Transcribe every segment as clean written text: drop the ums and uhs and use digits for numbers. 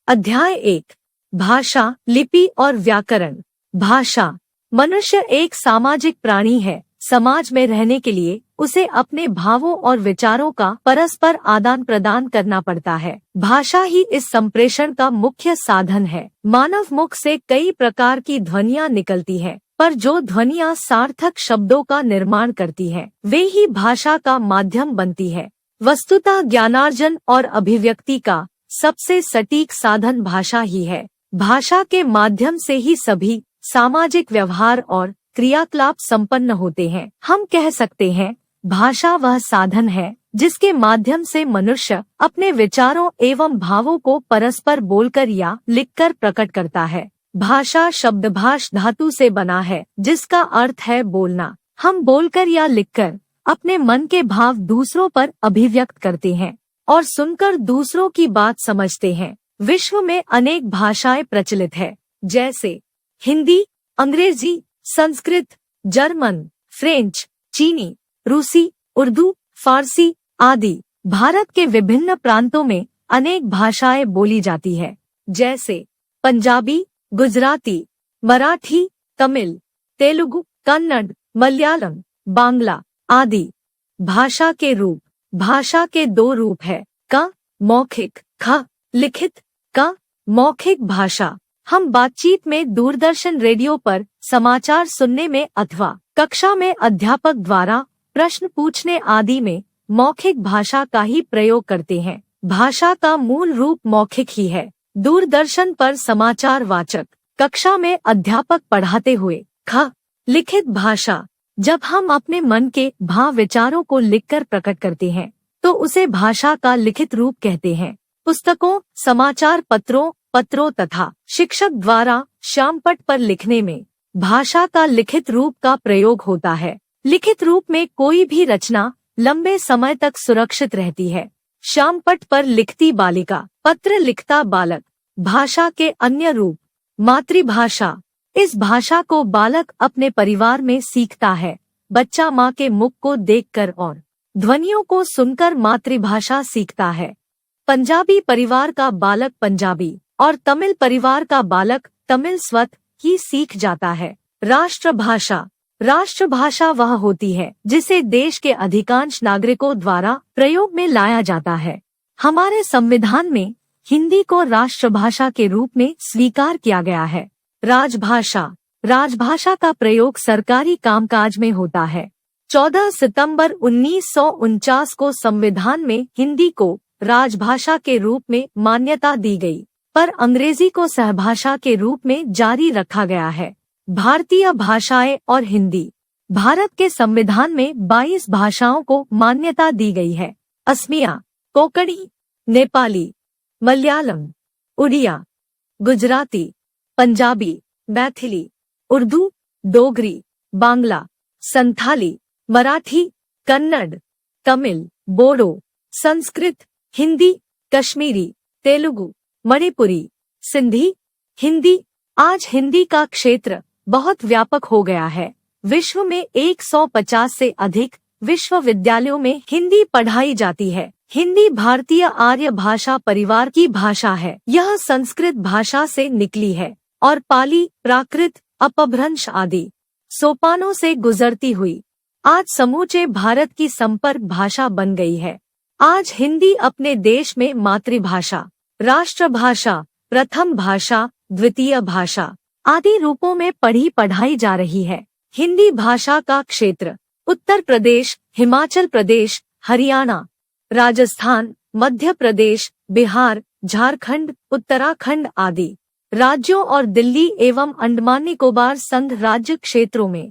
अध्याय 1। भाषा, लिपि और व्याकरण। भाषा। मनुष्य एक सामाजिक प्राणी है। समाज में रहने के लिए उसे अपने भावों और विचारों का परस्पर आदान प्रदान करना पड़ता है। भाषा ही इस संप्रेषण का मुख्य साधन है। मानव मुख से कई प्रकार की ध्वनियाँ निकलती हैं, पर जो ध्वनियाँ सार्थक शब्दों का निर्माण करती हैं, वे ही भाषा का माध्यम बनती है। वस्तुतः ज्ञानार्जन और अभिव्यक्ति का सबसे सटीक साधन भाषा ही है। भाषा के माध्यम से ही सभी सामाजिक व्यवहार और क्रियाकलाप संपन्न होते हैं। हम कह सकते हैं, भाषा वह साधन है जिसके माध्यम से मनुष्य अपने विचारों एवं भावों को परस्पर बोलकर या लिखकर प्रकट करता है। भाषा शब्दभाष धातु से बना है, जिसका अर्थ है बोलना। हम बोलकर या लिखकर अपने मन के भाव दूसरों पर अभिव्यक्त करते हैं और सुनकर दूसरों की बात समझते हैं। विश्व में अनेक भाषाएं प्रचलित है, जैसे हिंदी, अंग्रेजी, संस्कृत, जर्मन, फ्रेंच, चीनी, रूसी, उर्दू, फारसी आदि। भारत के विभिन्न प्रांतों में अनेक भाषाएं बोली जाती है, जैसे पंजाबी, गुजराती, मराठी, तमिल, तेलुगु, कन्नड़, मलयालम, बांग्ला आदि। भाषा के रूप। भाषा के दो रूप है, क मौखिक, ख लिखित। क मौखिक भाषा हम बातचीत में, दूरदर्शन, रेडियो पर समाचार सुनने में अथवा कक्षा में अध्यापक द्वारा प्रश्न पूछने आदि में मौखिक भाषा का ही प्रयोग करते हैं। भाषा का मूल रूप मौखिक ही है। दूरदर्शन पर समाचार वाचक, कक्षा में अध्यापक पढ़ाते हुए। ख लिखित भाषा जब हम अपने मन के भाव विचारों को लिखकर प्रकट करते हैं तो उसे भाषा का लिखित रूप कहते हैं। पुस्तकों, समाचार पत्रों तथा शिक्षक द्वारा श्यामपट्ट पर लिखने में भाषा का लिखित रूप का प्रयोग होता है। लिखित रूप में कोई भी रचना लंबे समय तक सुरक्षित रहती है। श्यामपट्ट पर लिखती बालिका, पत्र लिखता बालक। भाषा के अन्य रूप। मातृभाषा। इस भाषा को बालक अपने परिवार में सीखता है। बच्चा माँ के मुख को देखकर और ध्वनियों को सुनकर मातृभाषा सीखता है। पंजाबी परिवार का बालक पंजाबी और तमिल परिवार का बालक तमिल स्वत ही सीख जाता है। राष्ट्रभाषा। राष्ट्रभाषा वह होती है जिसे देश के अधिकांश नागरिकों द्वारा प्रयोग में लाया जाता है। हमारे संविधान में हिंदी को राष्ट्रभाषा के रूप में स्वीकार किया गया है। राजभाषा। राजभाषा का प्रयोग सरकारी कामकाज में होता है। 14 सितंबर 1949 को संविधान में हिंदी को राजभाषा के रूप में मान्यता दी गई, पर अंग्रेजी को सहभाषा के रूप में जारी रखा गया है। भारतीय भाषाएं और हिंदी। भारत के संविधान में 22 भाषाओं को मान्यता दी गई है। असमिया, कोंकणी, नेपाली, मलयालम, उड़िया, गुजराती, पंजाबी, मैथिली, उर्दू, डोगरी, बांग्ला, संथाली, मराठी, कन्नड़, तमिल, बोडो, संस्कृत, हिंदी, कश्मीरी, तेलुगु, मणिपुरी, सिंधी, हिंदी। आज हिंदी का क्षेत्र बहुत व्यापक हो गया है। विश्व में 150 से अधिक विश्वविद्यालयों में हिंदी पढ़ाई जाती है। हिंदी भारतीय आर्य भाषा परिवार की भाषा है। यह संस्कृत भाषा से निकली है और पाली, प्राकृत, अपभ्रंश आदि सोपानों से गुजरती हुई आज समूचे भारत की संपर्क भाषा बन गई है। आज हिंदी अपने देश में मातृभाषा, राष्ट्रभाषा, प्रथम भाषा, द्वितीय भाषा आदि रूपों में पढ़ी पढ़ाई जा रही है। हिंदी भाषा का क्षेत्र उत्तर प्रदेश, हिमाचल प्रदेश, हरियाणा, राजस्थान, मध्य प्रदेश, बिहार, झारखंड, उत्तराखंड आदि राज्यों और दिल्ली एवं अंडमान निकोबार संघ राज्य क्षेत्रों में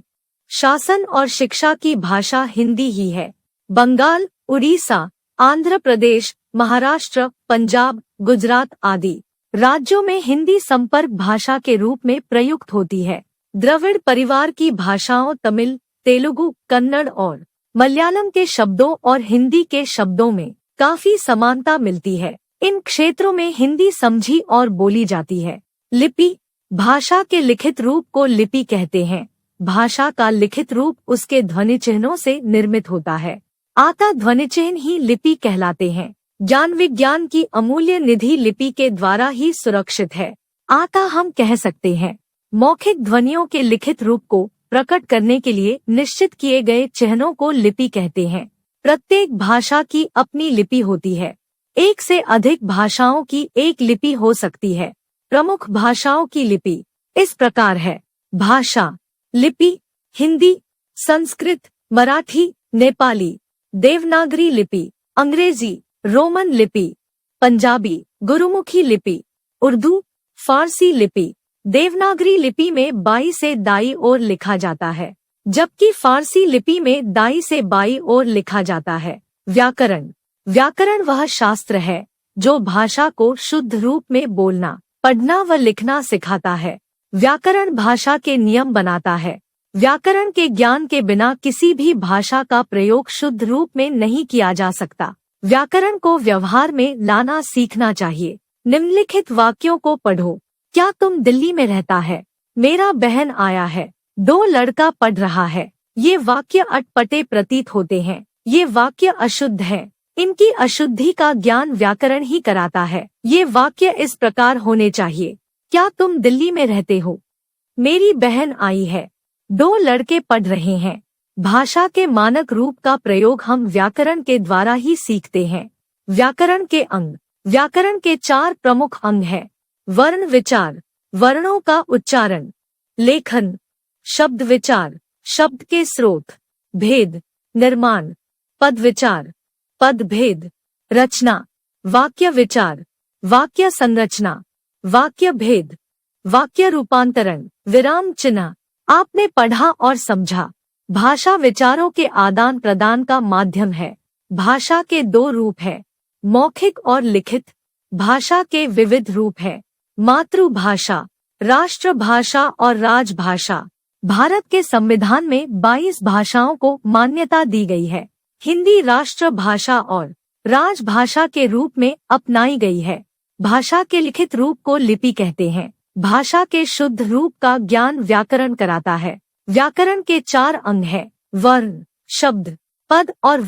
शासन और शिक्षा की भाषा हिंदी ही है। बंगाल, उड़ीसा, आंध्र प्रदेश, महाराष्ट्र, पंजाब, गुजरात आदि राज्यों में हिंदी संपर्क भाषा के रूप में प्रयुक्त होती है। द्रविड़ परिवार की भाषाओं तमिल, तेलुगु, कन्नड़ और मलयालम के शब्दों और हिंदी के शब्दों में काफी समानता मिलती है। इन क्षेत्रों में हिंदी समझी और बोली जाती है। लिपि। भाषा के लिखित रूप को लिपि कहते हैं। भाषा का लिखित रूप उसके ध्वनि चिन्हों से निर्मित होता है। आता ध्वनि चिन्ह ही लिपि कहलाते हैं। ज्ञान विज्ञान की अमूल्य निधि लिपि के द्वारा ही सुरक्षित है। अतः हम कह सकते हैं, मौखिक ध्वनियों के लिखित रूप को प्रकट करने के लिए निश्चित किए गए चिन्हों को लिपि कहते हैं। प्रत्येक भाषा की अपनी लिपि होती है। एक से अधिक भाषाओं की एक लिपि हो सकती है। प्रमुख भाषाओं की लिपि इस प्रकार है। भाषा लिपि: हिंदी, संस्कृत, मराठी, नेपाली, देवनागरी लिपि, अंग्रेजी, रोमन लिपि, पंजाबी, गुरुमुखी लिपि, उर्दू, फारसी लिपि। देवनागरी लिपि में बाईं से दाईं ओर लिखा जाता है, जबकि फारसी लिपि में दाईं से बाईं ओर लिखा जाता है। व्याकरण: व्याकरण वह शास्त्र है जो भाषा को शुद्ध रूप में बोलना, पढ़ना व लिखना सिखाता है। व्याकरण भाषा के नियम बनाता है। व्याकरण के ज्ञान के बिना किसी भी भाषा का प्रयोग शुद्ध रूप में नहीं किया जा सकता। व्याकरण को व्यवहार में लाना सीखना चाहिए। निम्नलिखित वाक्यों को पढ़ो। क्या तुम दिल्ली में रहता है? मेरा बहन आया है। 2 लड़का पढ़ रहा है। ये वाक्य अटपटे प्रतीत होते हैं। ये वाक्य अशुद्ध है। इनकी अशुद्धि का ज्ञान व्याकरण ही कराता है। ये वाक्य इस प्रकार होने चाहिए। क्या तुम दिल्ली में रहते हो? मेरी बहन आई है। 2 लड़के पढ़ रहे हैं। भाषा के मानक रूप का प्रयोग हम व्याकरण के द्वारा ही सीखते हैं। व्याकरण के अंग: व्याकरण के 4 प्रमुख अंग हैं। वर्ण विचार: वर्णों का उच्चारण। लेखन: शब्द विचार: शब्द के स्रोत। भेद: निर्माण। पद विचार: पद भेद। रचना: वाक्य विचार, वाक्य संरचना, वाक्य भेद, वाक्य रूपांतरण। विराम चिन्ह: आपने पढ़ा और समझा। भाषा विचारों के आदान प्रदान का माध्यम है। भाषा के 2 रूप हैं, मौखिक और लिखित। भाषा के विविध रूप हैं: मातृभाषा, राष्ट्रभाषा और राजभाषा। भारत के संविधान में 22 भाषाओं को मान्यता दी गई है। हिंदी राष्ट्रभाषा और राजभाषा के रूप में अपनाई गई है। भाषा के लिखित रूप को लिपि कहते हैं। भाषा के शुद्ध रूप का ज्ञान व्याकरण कराता है। व्याकरण के 4 अंग हैं: वर्ण, शब्द, पद और वाक्य।